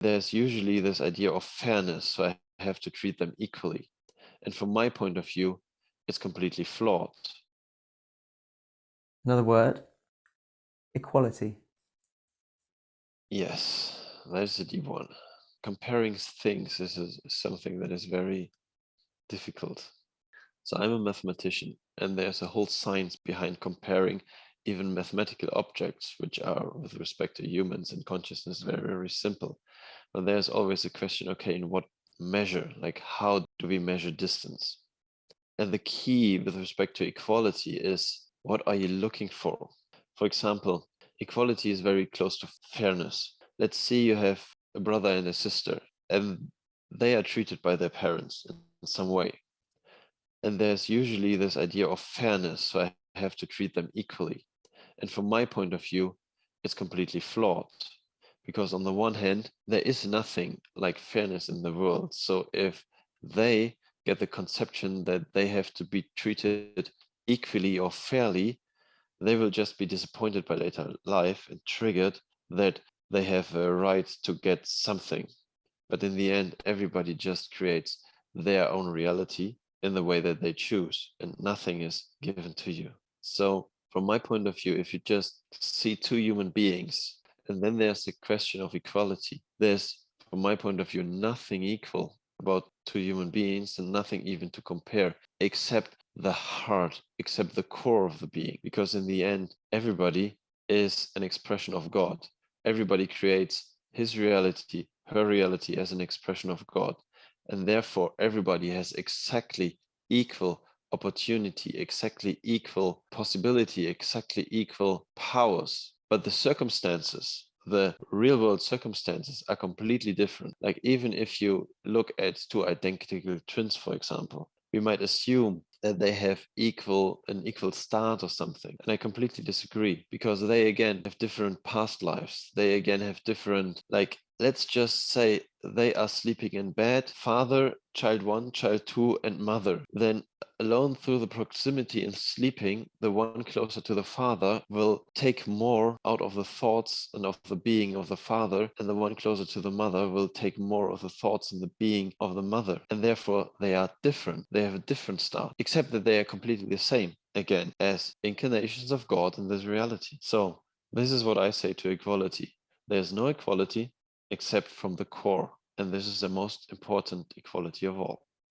there's usually this idea of fairness, so I have to treat them equally. And from my point of view, it's completely flawed. Another word, equality. Yes, that's a deep one. Comparing things is something that is very difficult. So I'm a mathematician, and there's a whole science behind comparing even mathematical objects, which are, with respect to humans and consciousness, very, very simple. But there's always a question, okay, in what measure? Like, how do we measure distance? And the key with respect to equality is, what are you looking for? For example, equality is very close to fairness. Let's say you have a brother and a sister, and they are treated by their parents in some way. And there's usually this idea of fairness, so I have to treat them equally. And from my point of view, it's completely flawed. Because on the one hand, there is nothing like fairness in the world. So if they get the conception that they have to be treated equally or fairly, they will just be disappointed by later life and triggered that they have a right to get something. But in the end, everybody just creates their own reality in the way that they choose, and nothing is given to you. So, from my point of view, if you just see two human beings, and then there's the question of equality, there's, from my point of view, nothing equal about two human beings and nothing even to compare, except the heart, except the core of the being. Because in the end, everybody is an expression of God. Everybody creates his reality, her reality as an expression of God. And therefore, everybody has exactly equal opportunity, exactly equal possibility, exactly equal powers. But the circumstances, the real world circumstances are completely different. Like, even if you look at two identical twins, for example, we might assume that they have an equal start or something. And I completely disagree, because they again have different past lives. They again have different, like, let's just say they are sleeping in bed, father, child one, child two, and mother. Then alone through the proximity in sleeping, the one closer to the father will take more out of the thoughts and of the being of the father, and the one closer to the mother will take more of the thoughts and the being of the mother. And therefore, they are different. They have a different start, except that they are completely the same, again, as inclinations of God in this reality. So, this is what I say to equality. There's no equality except from the core. And this is the most important equality of all.